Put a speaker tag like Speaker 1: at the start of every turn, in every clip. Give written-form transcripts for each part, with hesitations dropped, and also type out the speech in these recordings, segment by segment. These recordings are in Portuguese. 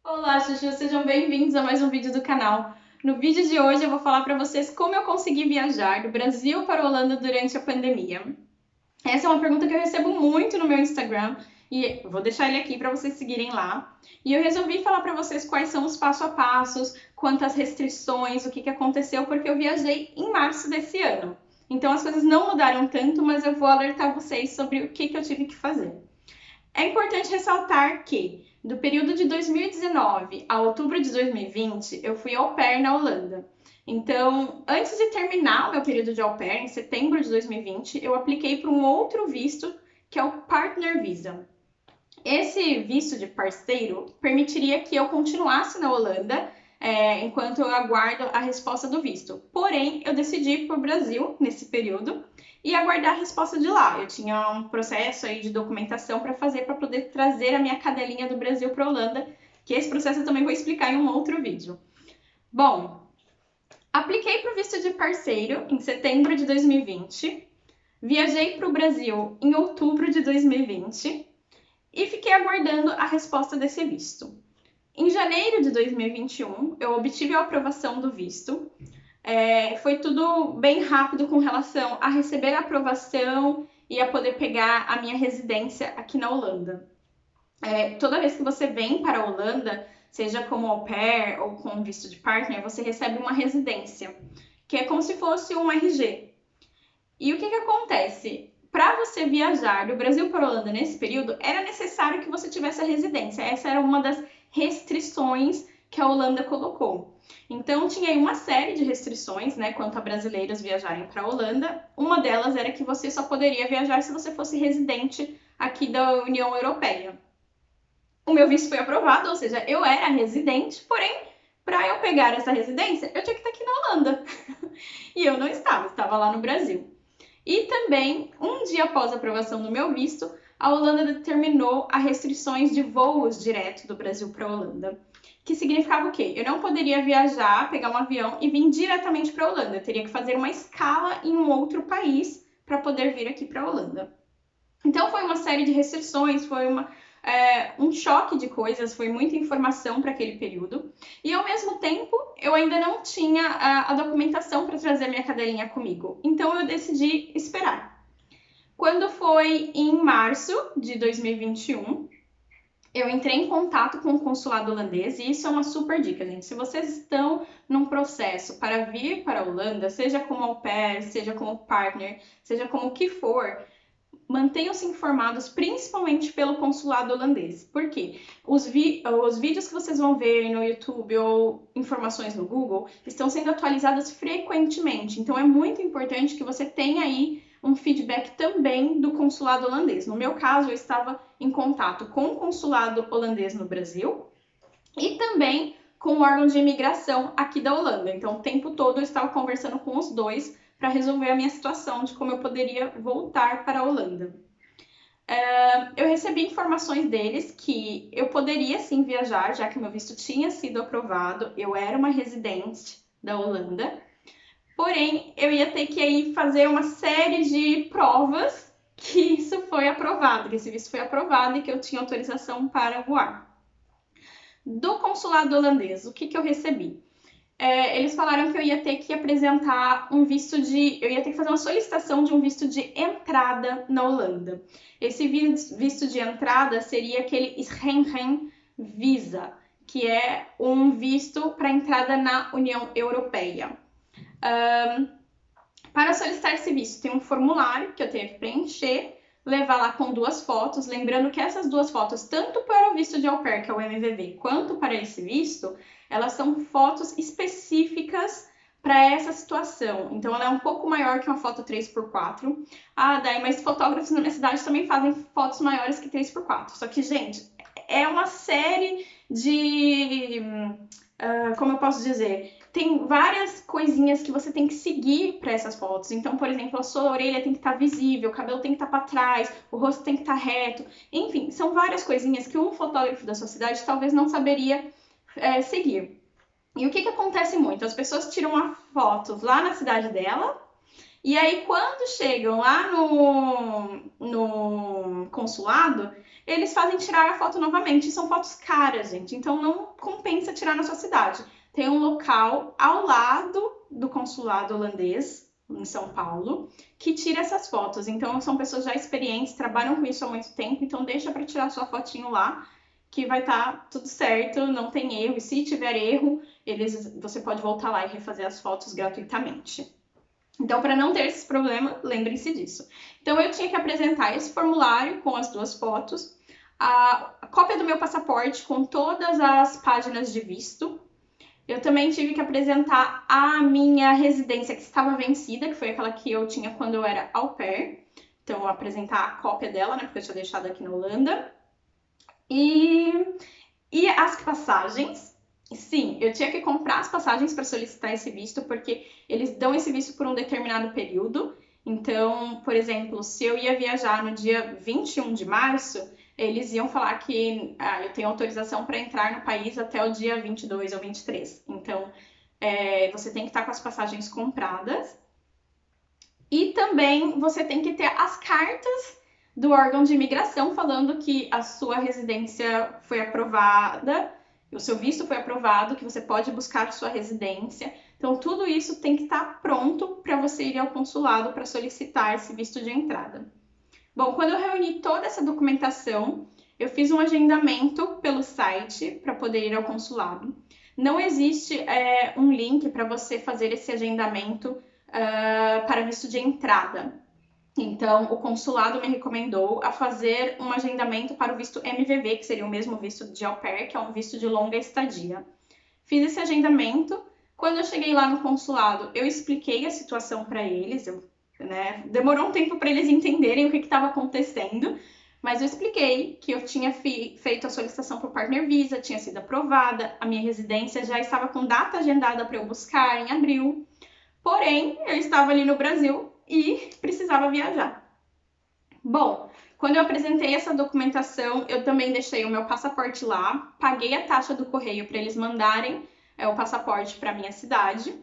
Speaker 1: Olá, Chuchu, sejam bem-vindos a mais um vídeo do canal. No vídeo de hoje eu vou falar para vocês como eu consegui viajar do Brasil para a Holanda durante a pandemia. Essa é uma pergunta que eu recebo muito no meu Instagram e vou deixar ele aqui para vocês seguirem lá. E eu resolvi falar para vocês quais são os passo a passos, quantas restrições, o que aconteceu, porque eu viajei em março desse ano. Então as coisas não mudaram tanto, mas eu vou alertar vocês sobre o que eu tive que fazer. É importante ressaltar que, do período de 2019 a outubro de 2020, eu fui au pair na Holanda. Então, antes de terminar o meu período de au pair, em setembro de 2020, eu apliquei para um outro visto, que é o Partner Visa. Esse visto de parceiro permitiria que eu continuasse na Holanda enquanto eu aguardo a resposta do visto. Porém, eu decidi ir para o Brasil nesse período e aguardar a resposta de lá. Eu tinha um processo aí de documentação para fazer para poder trazer a minha cadelinha do Brasil para a Holanda, que esse processo eu também vou explicar em um outro vídeo. Bom, apliquei para o visto de parceiro em setembro de 2020, viajei para o Brasil em outubro de 2020 e fiquei aguardando a resposta desse visto. Em janeiro de 2021, eu obtive a aprovação do visto. Foi tudo bem rápido com relação a receber a aprovação e a poder pegar a minha residência aqui na Holanda. Toda vez que você vem para a Holanda, seja como au pair ou com visto de partner, você recebe uma residência, que é como se fosse um RG. E o que acontece? Para você viajar do Brasil para a Holanda nesse período, era necessário que você tivesse a residência. Essa era uma das restrições que a Holanda colocou. Então, tinha aí uma série de restrições, né, quanto a brasileiros viajarem para a Holanda. Uma delas era que você só poderia viajar se você fosse residente aqui da União Europeia. O meu visto foi aprovado, ou seja, eu era residente, porém, para eu pegar essa residência, eu tinha que estar aqui na Holanda. E eu não estava lá no Brasil. E também, um dia após a aprovação do meu visto, a Holanda determinou as restrições de voos direto do Brasil para a Holanda. Que significava o quê? Eu não poderia viajar, pegar um avião e vir diretamente para a Holanda. Eu teria que fazer uma escala em um outro país para poder vir aqui para a Holanda. Então foi uma série de restrições, foi um choque de coisas, foi muita informação para aquele período. E ao mesmo tempo, eu ainda não tinha a documentação para trazer minha cadelinha comigo. Então eu decidi esperar. Quando foi em março de 2021, eu entrei em contato com o consulado holandês e isso é uma super dica, gente. Se vocês estão num processo para vir para a Holanda, seja como au pair, seja como partner, seja como o que for, mantenham-se informados principalmente pelo consulado holandês. Por quê? Os vídeos que vocês vão ver no YouTube ou informações no Google estão sendo atualizadas frequentemente. Então é muito importante que você tenha aí um feedback também do consulado holandês. No meu caso, eu estava em contato com o consulado holandês no Brasil e também com o órgão de imigração aqui da Holanda. Então, o tempo todo eu estava conversando com os dois para resolver a minha situação de como eu poderia voltar para a Holanda. Eu recebi informações deles que eu poderia sim viajar, já que meu visto tinha sido aprovado, eu era uma residente da Holanda, porém eu ia ter que aí fazer uma série de provas que isso foi aprovado, que esse visto foi aprovado e que eu tinha autorização para voar. Do consulado holandês, o que eu recebi? Eles falaram que eu ia ter que apresentar um visto de... Eu ia ter que fazer uma solicitação de um visto de entrada na Holanda. Esse visto de entrada seria aquele Schengen Visa, que é um visto para entrada na União Europeia. Para solicitar esse visto, tem um formulário que eu tenho que preencher, levar lá com 2 fotos, lembrando que essas 2 fotos, tanto para o visto de au pair, que é o MVV, quanto para esse visto, elas são fotos específicas para essa situação. Então, ela é um pouco maior que uma foto 3x4. Mas fotógrafos na minha cidade também fazem fotos maiores que 3x4. Só que, gente, é uma série de... como eu posso dizer? Tem várias coisinhas que você tem que seguir para essas fotos. Então, por exemplo, a sua orelha tem que estar visível, o cabelo tem que estar para trás, o rosto tem que estar reto. Enfim, são várias coisinhas que um fotógrafo da sua cidade talvez não saberia seguir. E o que acontece muito? As pessoas tiram uma foto lá na cidade dela E aí, quando chegam lá no consulado, eles fazem tirar a foto novamente. São fotos caras, gente, então não compensa tirar na sua cidade. Tem um local ao lado do consulado holandês, em São Paulo, que tira essas fotos. Então, são pessoas já experientes, trabalham com isso há muito tempo, então deixa para tirar sua fotinho lá, que vai estar tudo certo, não tem erro. E se tiver erro, você pode voltar lá e refazer as fotos gratuitamente. Então, para não ter esse problema, lembrem-se disso. Então, eu tinha que apresentar esse formulário com as 2 fotos, a cópia do meu passaporte com todas as páginas de visto. Eu também tive que apresentar a minha residência que estava vencida, que foi aquela que eu tinha quando eu era au pair. Então, eu apresentar a cópia dela, né, porque eu tinha deixado aqui na Holanda. E as passagens. Sim, eu tinha que comprar as passagens para solicitar esse visto, porque eles dão esse visto por um determinado período. Então, por exemplo, se eu ia viajar no dia 21 de março, eles iam falar que eu tenho autorização para entrar no país até o dia 22 ou 23. Então, você tem que estar com as passagens compradas. E também você tem que ter as cartas do órgão de imigração falando que a sua residência foi aprovada, o seu visto foi aprovado, que você pode buscar sua residência. Então, tudo isso tem que estar pronto para você ir ao consulado para solicitar esse visto de entrada. Bom, quando eu reuni toda essa documentação, eu fiz um agendamento pelo site para poder ir ao consulado. Não existe um link para você fazer esse agendamento para visto de entrada. Então, o consulado me recomendou a fazer um agendamento para o visto MVV, que seria o mesmo visto de au pair, que é um visto de longa estadia. Fiz esse agendamento. Quando eu cheguei lá no consulado, eu expliquei a situação para eles. Demorou um tempo para eles entenderem o que estava acontecendo, mas eu expliquei que eu tinha feito a solicitação por Partner Visa, tinha sido aprovada, a minha residência já estava com data agendada para eu buscar em abril. Porém, eu estava ali no Brasil e precisava viajar. Bom, quando eu apresentei essa documentação, eu também deixei o meu passaporte lá, paguei a taxa do correio para eles mandarem o passaporte para minha cidade.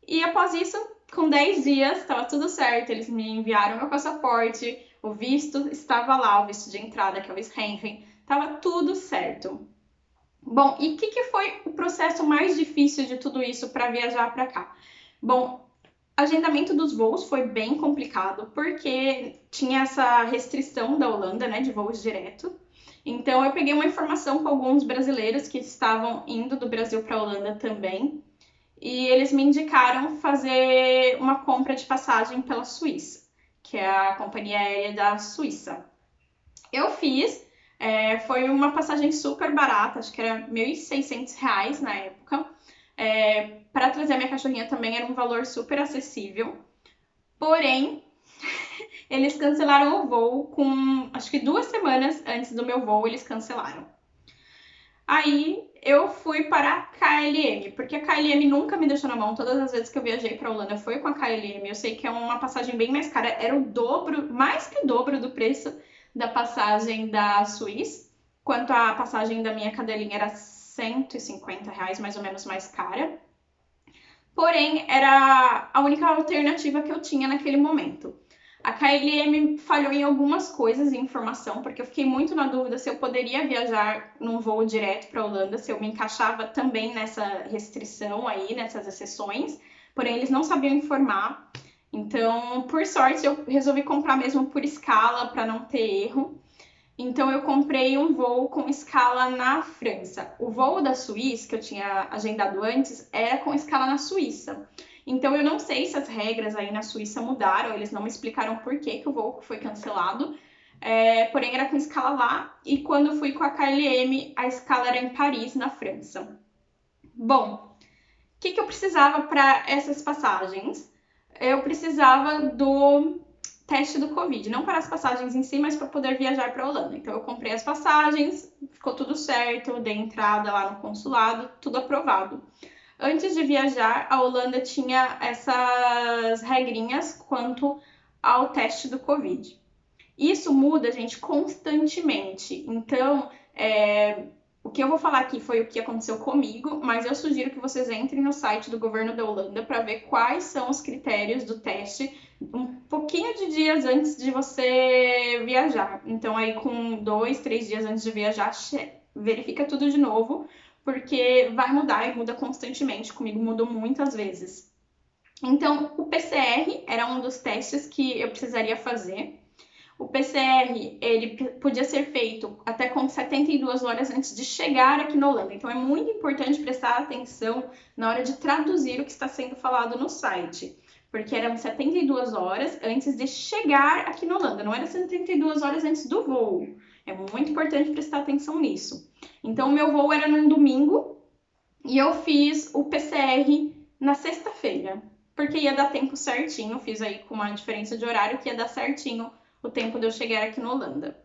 Speaker 1: E após isso, com 10 dias, estava tudo certo, eles me enviaram meu passaporte, o visto estava lá, o visto de entrada, que é o Schengen, estava tudo certo. Bom, e o que foi o processo mais difícil de tudo isso para viajar para cá? Bom, agendamento dos voos foi bem complicado, porque tinha essa restrição da Holanda, né, de voos direto. Então, eu peguei uma informação com alguns brasileiros que estavam indo do Brasil para a Holanda também, e eles me indicaram fazer uma compra de passagem pela Suíça, que é a companhia aérea da Suíça. Eu fiz, foi uma passagem super barata, acho que era R$ 1.600 na época. Para trazer a minha cachorrinha também era um valor super acessível. Porém, eles cancelaram o voo acho que 2 semanas antes do meu voo, eles cancelaram. Aí eu fui para a KLM, porque a KLM nunca me deixou na mão. Todas as vezes que eu viajei para a Holanda foi com a KLM. Eu sei que é uma passagem bem mais cara, era o dobro, mais que o dobro do preço da passagem da Suíça, quanto a passagem da minha cadelinha era R$ 150, mais ou menos mais cara. Porém, era a única alternativa que eu tinha naquele momento. A KLM falhou em algumas coisas em informação, porque eu fiquei muito na dúvida se eu poderia viajar num voo direto para a Holanda, se eu me encaixava também nessa restrição aí, nessas exceções. Porém, eles não sabiam informar. Então, por sorte, eu resolvi comprar mesmo por escala, para não ter erro. Então, eu comprei um voo com escala na França. O voo da Suíça, que eu tinha agendado antes, era com escala na Suíça. Então, eu não sei se as regras aí na Suíça mudaram, eles não me explicaram por que o voo foi cancelado. Porém, era com escala lá. E quando eu fui com a KLM, a escala era em Paris, na França. Bom, o que eu precisava para essas passagens? Eu precisava do teste do Covid, não para as passagens em si, mas para poder viajar para a Holanda. Então, eu comprei as passagens, ficou tudo certo, dei entrada lá no consulado, tudo aprovado. Antes de viajar, a Holanda tinha essas regrinhas quanto ao teste do Covid. Isso muda, gente, constantemente. Então, O que eu vou falar aqui foi o que aconteceu comigo, mas eu sugiro que vocês entrem no site do governo da Holanda para ver quais são os critérios do teste um pouquinho de dias antes de você viajar. Então, aí com 2, 3 dias antes de viajar, verifica tudo de novo, porque vai mudar e muda constantemente. Comigo mudou muitas vezes. Então, o PCR era um dos testes que eu precisaria fazer. O PCR, ele podia ser feito até com 72 horas antes de chegar aqui na Holanda. Então, é muito importante prestar atenção na hora de traduzir o que está sendo falado no site. Porque eram 72 horas antes de chegar aqui na Holanda, não era 72 horas antes do voo. É muito importante prestar atenção nisso. Então, o meu voo era num domingo e eu fiz o PCR na sexta-feira, porque ia dar tempo certinho. Fiz aí com uma diferença de horário que ia dar certinho o tempo de eu chegar aqui na Holanda.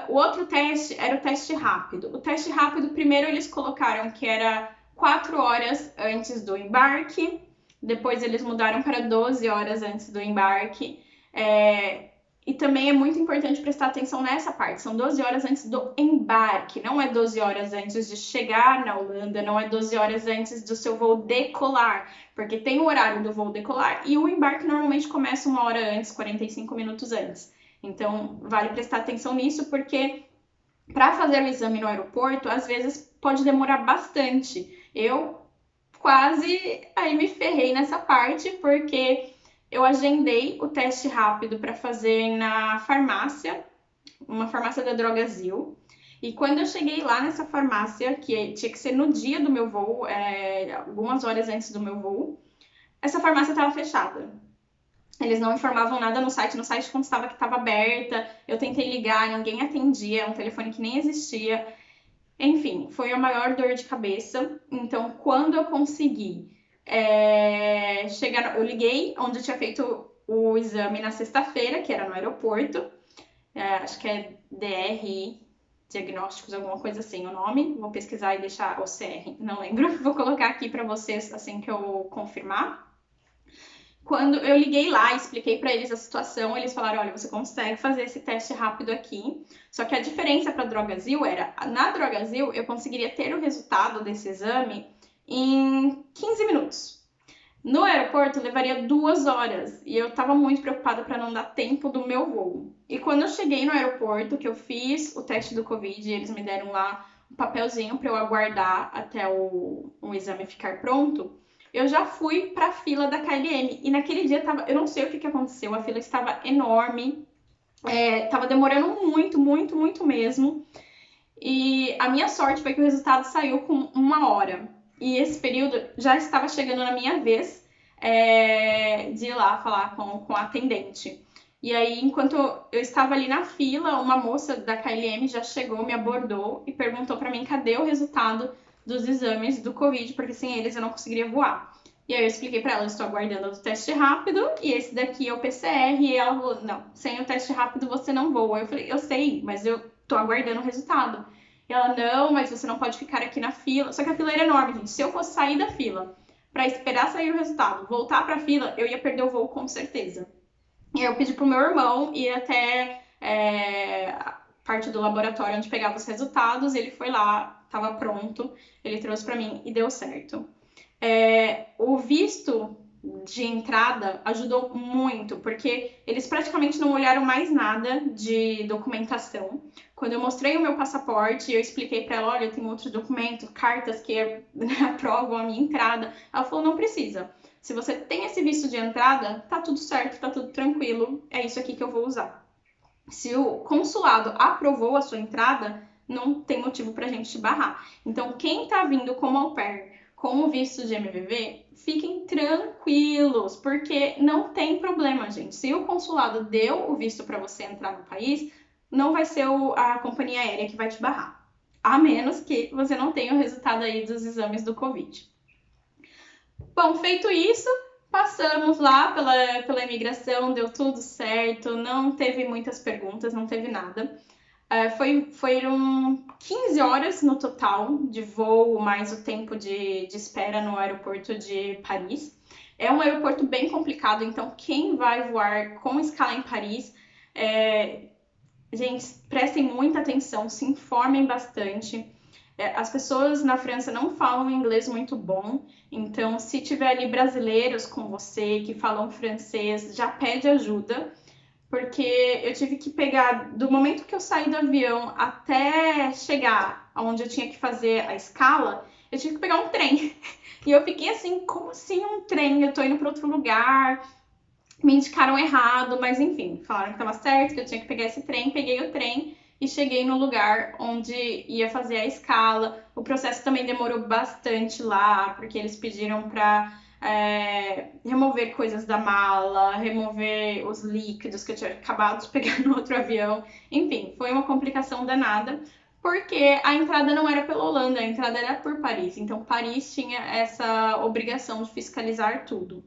Speaker 1: O outro teste era o teste rápido. O teste rápido, primeiro eles colocaram que era 4 horas antes do embarque, depois eles mudaram para 12 horas antes do embarque. E também é muito importante prestar atenção nessa parte, são 12 horas antes do embarque, não é 12 horas antes de chegar na Holanda, não é 12 horas antes do seu voo decolar, porque tem o horário do voo decolar e o embarque normalmente começa 1 hora antes, 45 minutos antes. Então, vale prestar atenção nisso, porque para fazer o exame no aeroporto, às vezes pode demorar bastante. Eu quase aí me ferrei nessa parte, porque eu agendei o teste rápido para fazer na farmácia, uma farmácia da Drogasil. E quando eu cheguei lá nessa farmácia, que tinha que ser no dia do meu voo, algumas horas antes do meu voo, essa farmácia estava fechada. Eles não informavam nada no site constava que estava aberta. Eu tentei ligar, ninguém atendia, é um telefone que nem existia. Enfim, foi a maior dor de cabeça. Então, quando eu consegui chegar, eu liguei onde eu tinha feito o exame na sexta-feira, que era no aeroporto. Acho que é DRI Diagnósticos, alguma coisa assim o nome. Vou pesquisar e deixar o CR, não lembro. Vou colocar aqui para vocês assim que eu confirmar. Quando eu liguei lá e expliquei para eles a situação, eles falaram, olha, você consegue fazer esse teste rápido aqui. Só que a diferença para a Drogasil era, na Drogasil eu conseguiria ter o resultado desse exame em 15 minutos. No aeroporto levaria 2 horas e eu estava muito preocupada para não dar tempo do meu voo. E quando eu cheguei no aeroporto, que eu fiz o teste do Covid, eles me deram lá um papelzinho para eu aguardar até o exame ficar pronto, eu já fui para a fila da KLM. E naquele dia eu não sei o que aconteceu, a fila estava enorme, estava demorando muito, muito, muito mesmo. E a minha sorte foi que o resultado saiu com 1 hora. E esse período já estava chegando na minha vez de ir lá falar com a atendente. E aí, enquanto eu estava ali na fila, uma moça da KLM já chegou, me abordou e perguntou para mim cadê o resultado dos exames do Covid, porque sem eles eu não conseguiria voar. E aí eu expliquei para ela, eu estou aguardando o teste rápido e esse daqui é o PCR. E ela falou, não, sem o teste rápido você não voa. Eu falei, eu sei, mas eu tô aguardando o resultado. E ela, não, mas você não pode ficar aqui na fila. Só que a fila era enorme, gente. Se eu fosse sair da fila para esperar sair o resultado, voltar para a fila, eu ia perder o voo com certeza. E aí eu pedi pro meu irmão ir até a parte do laboratório onde pegava os resultados. Ele foi lá, estava pronto, ele trouxe para mim e deu certo. O visto de entrada ajudou muito, porque eles praticamente não olharam mais nada de documentação. Quando eu mostrei o meu passaporte, eu expliquei para ela, olha, eu tenho outros documentos, cartas que aprovam a minha entrada. Ela falou, não precisa. Se você tem esse visto de entrada, tá tudo certo, tá tudo tranquilo, é isso aqui que eu vou usar. Se o consulado aprovou a sua entrada, não tem motivo pra gente te barrar. Então, quem tá vindo como au pair com o visto de MVV, fiquem tranquilos, porque não tem problema, gente. Se o consulado deu o visto para você entrar no país, não vai ser a companhia aérea que vai te barrar, a menos que você não tenha o resultado aí dos exames do Covid. Bom, feito isso, passamos lá pela imigração, deu tudo certo, não teve muitas perguntas, não teve nada. Foram 15 horas no total de voo, mais o tempo de espera no aeroporto de Paris. É um aeroporto bem complicado, então quem vai voar com escala em Paris Gente, prestem muita atenção, se informem bastante. As pessoas na França não falam inglês muito bom, então se tiver ali brasileiros com você que falam francês, já pede ajuda, porque eu tive que pegar, do momento que eu saí do avião até chegar onde eu tinha que fazer a escala, eu tive que pegar um trem. E eu fiquei assim, como assim um trem? Eu tô indo para outro lugar, me indicaram errado, mas enfim, falaram que estava certo, que eu tinha que pegar esse trem, peguei o trem e cheguei no lugar onde ia fazer a escala. O processo também demorou bastante lá, porque eles pediram para remover coisas da mala, remover os líquidos que eu tinha acabado de pegar no outro avião. Enfim, foi uma complicação danada, porque a entrada não era pela Holanda, a entrada era por Paris. Então, Paris tinha essa obrigação de fiscalizar tudo.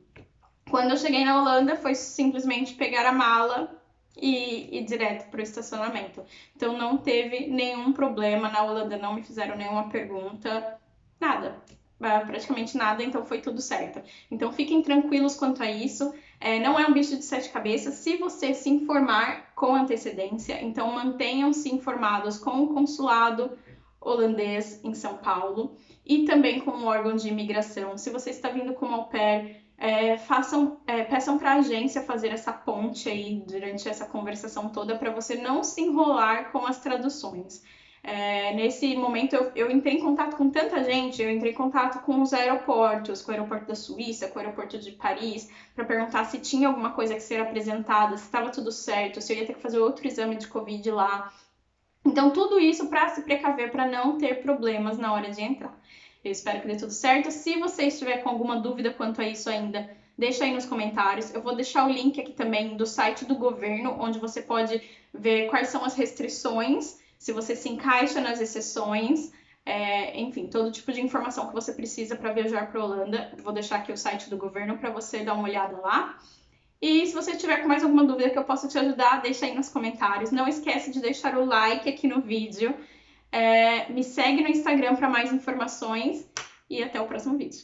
Speaker 1: Quando eu cheguei na Holanda, foi simplesmente pegar a mala e ir direto para o estacionamento. Então não teve nenhum problema na Holanda, não me fizeram nenhuma pergunta, nada, praticamente nada, então foi tudo certo. Então fiquem tranquilos quanto a isso. Não é um bicho de sete cabeças. Se você se informar com antecedência, então mantenham-se informados com o consulado holandês em São Paulo e também com o órgão de imigração. Se você está vindo como au pair, peçam para a agência fazer essa ponte aí durante essa conversação toda para você não se enrolar com as traduções. Nesse momento eu entrei em contato com tanta gente, eu entrei em contato com os aeroportos, com o aeroporto da Suíça, com o aeroporto de Paris, para perguntar se tinha alguma coisa que ser apresentada, se estava tudo certo, se eu ia ter que fazer outro exame de Covid lá. Então, tudo isso para se precaver, para não ter problemas na hora de entrar. Eu espero que dê tudo certo. Se você estiver com alguma dúvida quanto a isso ainda, deixa aí nos comentários. Eu vou deixar o link aqui também do site do governo, onde você pode ver quais são as restrições, se você se encaixa nas exceções, enfim, todo tipo de informação que você precisa para viajar para a Holanda. Vou deixar aqui o site do governo para você dar uma olhada lá. E se você tiver com mais alguma dúvida que eu possa te ajudar, deixa aí nos comentários. Não esquece de deixar o like aqui no vídeo. Me segue no Instagram para mais informações e até o próximo vídeo.